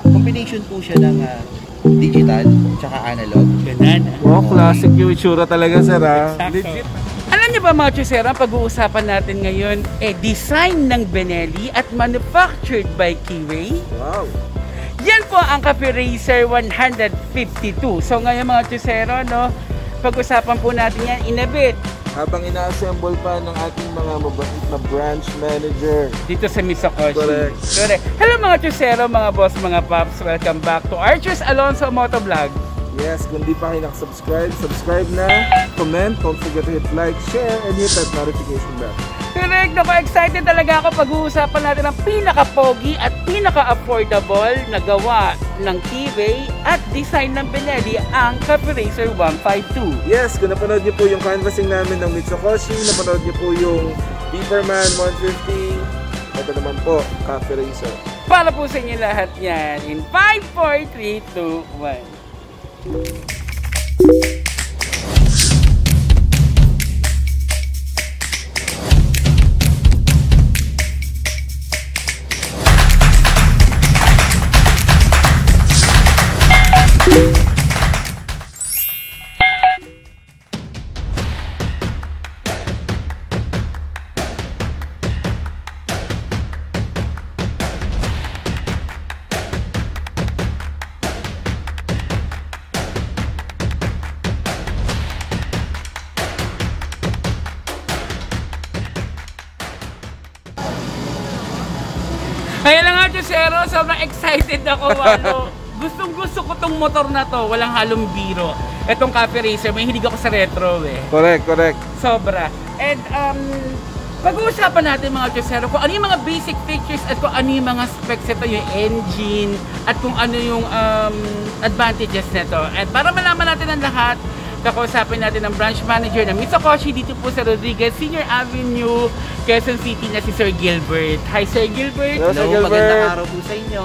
combination po siya ng digital tsaka analog. Ganun. Wow, classic yung itsura talaga, sir, ha? Legit. Alam niyo ba, mga chusera, pag-uusapan natin ngayon, design ng Benelli at manufactured by Keyway. Wow. Yan po ang Cafe Racer 152. So ngayon, mga chusero, no, pag-usapan po natin yan in a bit. Habang ina-assemble pa ng ating mga mabait na branch manager Dito sa Mitsukoshi. Correct. Correct. Hello mga chusero, mga boss, mga pops. Welcome back to Archers Alonso Motovlog. Yes, kung di pa kayo nakasubscribe, subscribe na, comment, don't forget to hit like, share, and hit that notification bell. Correct. Naku, excited talaga ako pag-uusapan natin ang pinaka-pogi at pinaka-affordable na gawa ng Keyway at design ng Benelli, ang Cafe Racer 152. Yes, kung napanood niyo po yung canvassing namin ng Mitsukoshi, napanood niyo po yung Beeperman 150, ito naman po, Cafe Racer. Para po sa inyo lahat yan in 5, 4, 3, 2, 1. Kaya lang nga, Chusero, sobrang excited ako. Gustong gusto ko tong motor na to, walang halong biro. Etong Cafe Racer, may hilig ako sa retro eh. Correct, correct. Sobra. And pag-uusapan natin mga Chusero kung ano yung mga basic features at kung ano yung mga specs ito, yung engine, at kung ano yung advantages nito. At para malaman natin ang lahat, kakausapin natin ang branch manager ng Mitsukoshi dito po sa Rodriguez Senior Avenue, Quezon City, na si Sir Gilbert. Hi Sir Gilbert! Hello, Sir Hello, Gilbert. magandang araw po sa inyo.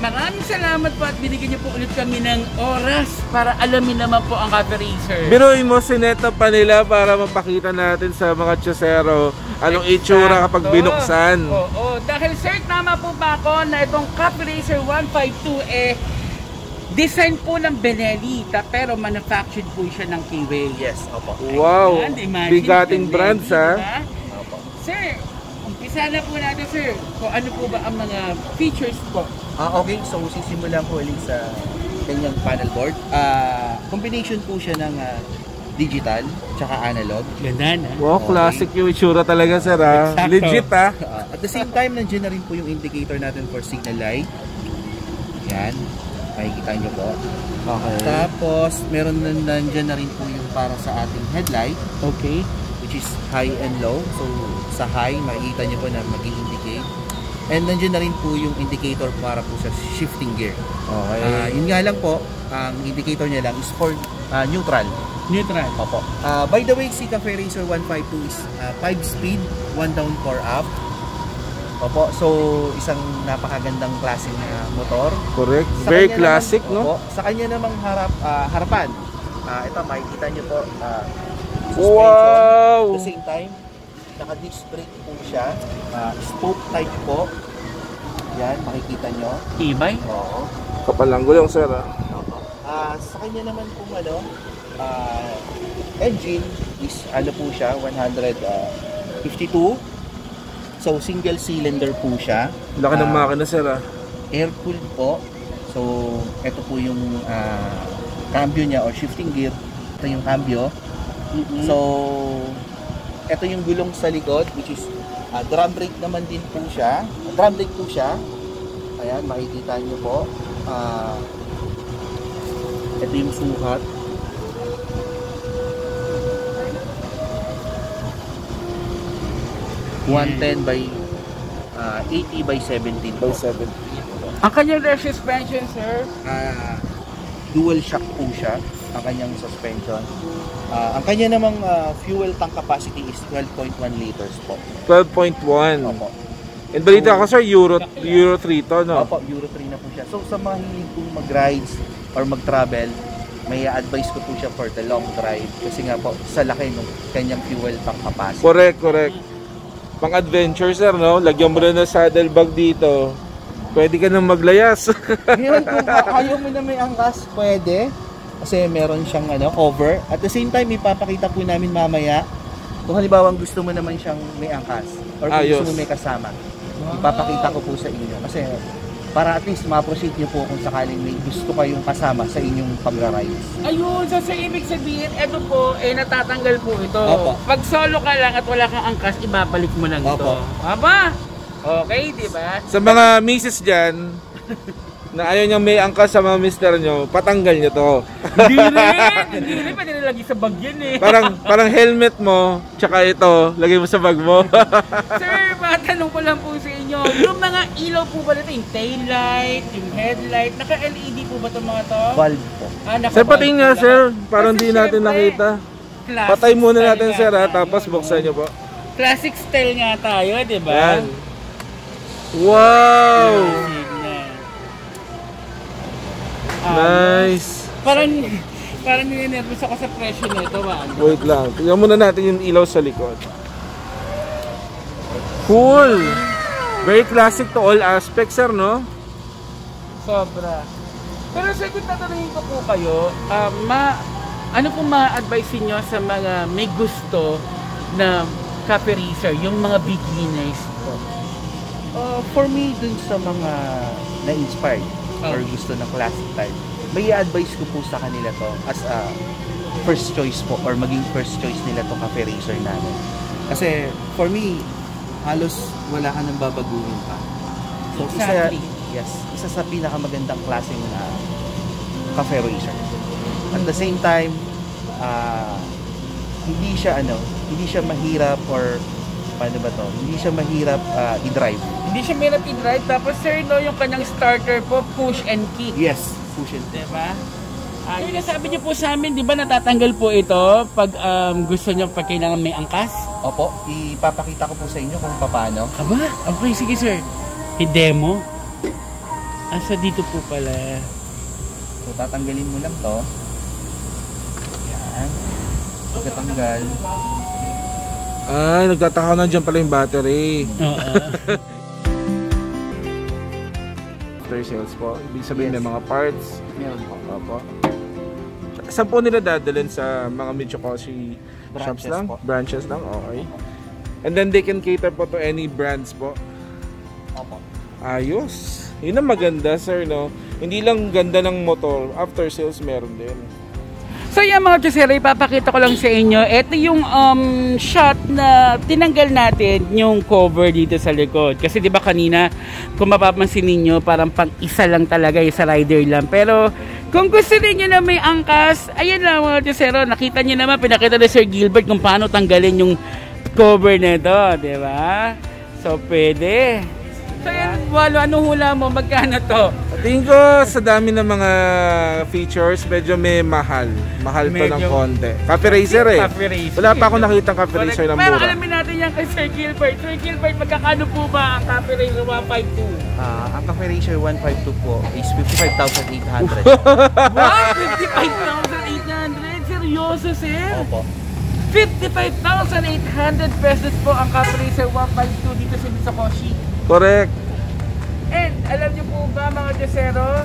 Maraming salamat po at binigyan niyo po ulit kami ng oras para alamin naman po ang Cafe Racer. Biruin mo, sineta pa nila para mapakita natin sa mga Chusero anong itsura kapag binuksan. Oo, dahil sir, tama po ba ako na itong Cafe Racer 152 design po ng Benelli, pero manufactured po siya ng Keyway. Yes, opo. Wow, Imagine, bigating Benelli, brands, ha? diba? Opo. Sir, umpisa na po natin, sir, kung ano po ba ang mga features po. Okay, so sisimulan ko ulit sa kanyang panel board. Combination po siya ng digital tsaka analog. Ganda na. Wow, classic yung itsura talaga, sir, ha? Exacto. Legit, ha? At the same time, nandiyan na rin po yung indicator natin for signal light. Yan, makikita nyo po. Okay. Tapos, meron na nandiyan na rin po yung para sa ating headlight, Okay. which is high and low. So, sa high, makikita nyo po na mag-i-indicate. And nandiyan na rin po yung indicator para po sa shifting gear. Okay. Yun nga lang po, ang indicator niya lang is for neutral. Neutral. Opo. By the way, si Cafe Racer 152 is 5-speed, 1 down, 4 up. Opo, so isang napakagandang klaseng motor. Correct. Sa Very kanya classic, naman, no? opo, sa kanya namang harapan. Ito, makikita nyo po. Suspension. Wow! At the same time, naka-disc brake po siya. Spoke type po. Yan, makikita nyo. Ibay? Oo. Kapalang gulong, sir, ha? Sa kanya naman po engine is ano po siya, 152. So single cylinder po siya. Laki ng makina, sir, ha? Air cooled po. So ito po yung cambio niya or shifting gear. Ito yung cambio. So ito yung gulong sa likod, which is drum brake naman din po siya. Drum brake po siya. Ayan, makikita niyo po. Ito yung sukat. Hmm. 110 by 80 by 17 By po. 7. Ang kanyang rear suspension, sir? Dual shock po siya ang kanyang suspension. Ang kanya namang fuel tank capacity is 12.1 liters po. 12.1. Opo. And balita ko, sir, Euro 3 to, no? Opo, Euro 3 na po siya. So sa mga hilig pong mag-rides or mag-travel, may advice ko po siya for the long drive kasi nga po sa laki ng kanyang fuel tank capacity. Correct, correct. Pang adventure, sir, no? Lagyan mo na ng saddlebag dito. Pwede ka nang maglayas. Ngayon, kung ayaw mo na may angkas, pwede. Kasi meron siyang cover. At the same time, ipapakita po namin mamaya kung halimbawa gusto mo naman siyang may angkas or kung gusto mo may kasama. Ipapakita ko po sa inyo. Kasi para at least ma-proceed nyo po kung sakaling may gusto kayong kasama sa inyong pagra-rides. Ayun, so sa ibig sabihin, eto po, natatanggal po ito. Opo. Pag solo ka lang at wala kang angkas, ibabalik mo lang ito. Opo. Aba? Okay, di ba? Sa mga misis dyan, na ayaw niyang may angkas sa mga mister nyo, patanggal nyo to. Hindi rin, pwede nilagay sa bag yan eh. Parang helmet mo, tsaka ito, lagay mo sa bag mo. Sir, matanong ko lang po sa inyo, yung mga ilaw po ba nito, yung tail light, yung headlight, naka-LED po ba itong mga to? Valve po. Sir, patingin nga sir, parang di natin nakita. Patay muna natin sir ha, tapos buksan nyo po. Classic style nga tayo, di ba? Yan. Wow! Nice! Parang ninenervous ako sa presyo nito, ba? Wait lang, tingnan muna natin yung ilaw sa likod. Cool! Very classic to all aspects, sir, no? Sobra. Pero sir, kung tatanungin ko po kayo, ano po ma-advise niyo sa mga may gusto na cafe racer, yung mga beginners po? For me, dun sa mga na-inspired or gusto ng classic type, may advice ko po sa kanila to as a first choice po or maging first choice nila to cafe racer namin. Kasi for me, halos wala ka nang babaguhin pa. So Exactly. isa sa pinakamagandang klaseng cafe racer. At the same time, hindi siya mahirap or paano ba to? Hindi siya mahirap i-drive. Hindi siya mahirap i-drive. Tapos sir, no, yung kanyang starter po, push and kick. Yes, push and kick. Diba? Yung nasabi niyo po sa amin, di ba natatanggal po ito pag gusto niyo pag kailangan may angkas? Opo, ipapakita ko po sa inyo kung paano. Aba, okay, sige sir. I-demo. Asa dito po pala. So tatanggalin mo lang to. Yan. Pagkatanggal. Ay, nagtataka na dyan pala yung battery. Oo. After sales po, ibig sabihin may mga parts. Meron po. Opo. Saan po nila dadalhin sa mga Mitsukoshi shops Branches lang? po. Branches lang, okay. And then they can cater po to any brands po. Opo. Ayos. Yun ang maganda, sir, no? Hindi lang ganda ng motor, after sales meron din. So yan mga Chusero, ipapakita ko lang sa inyo. Ito yung shot na tinanggal natin yung cover dito sa likod. Kasi di ba kanina, kung mapapansin ninyo, parang pang isa lang talaga, isa rider lang. Pero kung gusto niyo na may angkas, ayan lang mga Chusero, nakita niyo naman, pinakita ni Sir Gilbert kung paano tanggalin yung cover nito, di ba? So pwede. So yan, Walo, ano hula mo? Magkano to? Tingin ko sa dami ng mga features, medyo may mahal. Mahal pa ng konti. Cafe Racer eh. Cafe Racer. Wala pa akong nakita Cafe Racer ng Pero mura. alamin natin yan kay Sir Gilbert. Sir Gilbert, magkakano po ba ang Cafe Racer 152? Ang Cafe Racer 152 po is 55,800. Wow! 55,800? Seryoso, sir? Opo. 55,800 pesos po ang Cafe Racer 152 dito sa Mitsukoshi. Correct. And alam niyo po ba mga Chusero,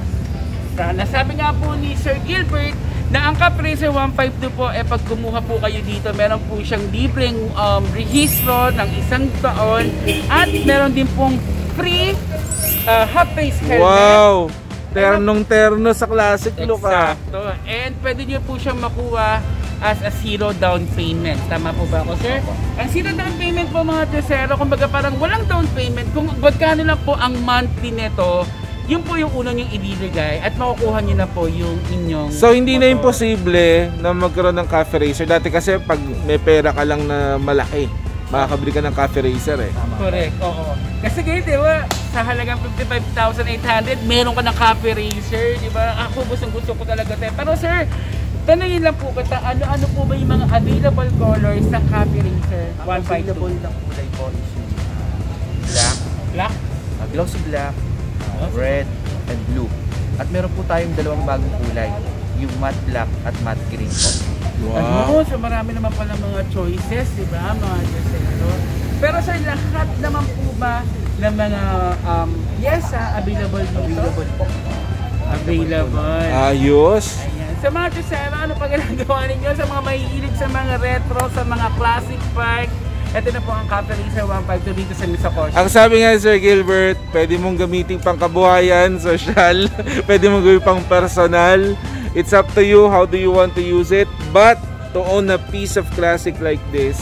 nasabi nga po ni Sir Gilbert na ang Cafe Racer 152 po, pag kumuha po kayo dito, meron po siyang libreng rehistro ng 1 taon at meron din pong free half-face helmet. Wow! Ternong-terno sa classic look ah. Exacto. And pwede niyo po siyang makuha as a zero down payment. Tama po ba ako, sir? Ang zero down payment po mga Chusero, kumbaga parang walang down payment. Kung magkano lang po ang monthly nito, yun po yung unang yung ibibigay at makukuha nyo na po yung inyong So hindi na motor. imposible na magkaroon ng Cafe Racer. Dati kasi pag may pera ka lang na malaki, makakabili ka ng Cafe Racer eh. Correct, oo. Kasi ngayon, di ba, sa halagang 55,800, meron ka ng Cafe Racer, di ba? Ako, gusto ko talaga tayo. Pero sir, tanongin lang po kita, ano po ba yung mga available colors ng Cafe Racer 152? Available ng kulay po is black, Black? glossy black, red, and blue. At meron po tayong dalawang bagong kulay, yung matte black at matte green po. Ano, so marami naman pala mga choices, di ba, mga Chusero? Pero sir, lahat naman po ba ng mga pyesa available dito? Available. Ayos. Ayan. Sa mga Chusero, ano pa ginagawa ninyo? Sa mga mahihilig sa mga retro, sa mga classic bike, ito na po ang Cafe Racer 152 dito sa Misokoshi. Ang sabi nga Sir Gilbert, pwede mong gamitin pang kabuhayan, social, pwede mong gawin pang personal. It's up to you, how do you want to use it. But to own a piece of classic like this,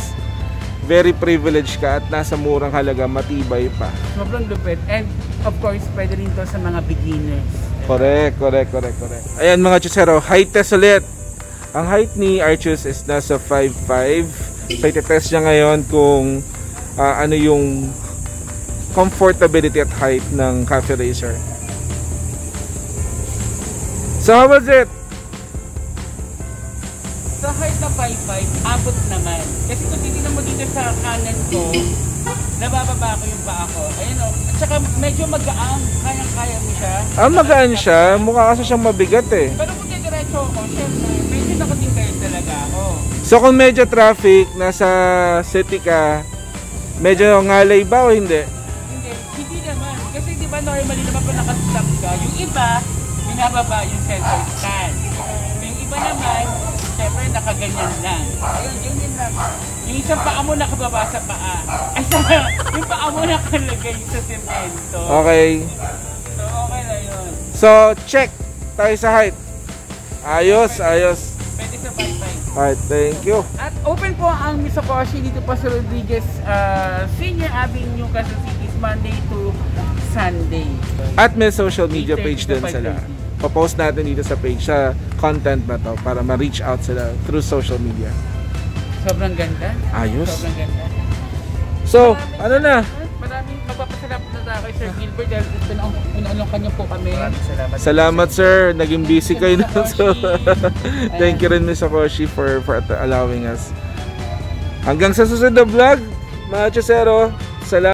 very privileged ka at nasa murang halaga, matibay pa. Sobrang lupit. And of course, pwede rin to sa mga beginners. Correct. Ayan mga Chusero, height test ulit. Ang height ni Archus is nasa 5'5". Test niya ngayon kung ano yung comfortability at height ng Cafe Racer. So how was it? Sa height na 5'5", abot naman. Kasi kung titignan mo dito sa kanan ko, nabababa ko yung paa ko. Ayun o. At saka medyo magaan. Kayang-kaya mo siya. Magaan siya. Mukha kasi siyang mabigat eh. Pero kung diretso ako, syempre, medyo nakatingkayin talaga ako. So kung medyo traffic, nasa city ka, medyo ngalay ba o hindi? Hindi naman. Kasi di ba normally naman pa nakastop ka. Yung iba, binababa yung sensor stand. Yung iba naman, syempre nakaganyan lang. Ayun, yun lang. Yung isang paa mo nakababa sa paa. Ay, yung paa mo nakalagay sa semento. Okay. So, okay na yun. So, check tayo sa height. Ayos. Pwede sa 5'5". Alright, thank you. At open po ang Misokoshi dito po sa Rodriguez Senior Avenue, Quezon City, Monday to Sunday. At may social media 8:30 page to din sila. Papost natin dito sa page sa content na to para ma-reach out sila through social media. Sobrang ganda. Ayos. Sobrang ganda. So, ano na? Maraming magpapasalamat na tayo kay Sir Gilbert dahil pinalong kanya po kami. Salamat sir, naging busy kayo na. So, thank you rin Miss Akoshi for allowing us. Hanggang sa susunod na vlog, mga Chusero.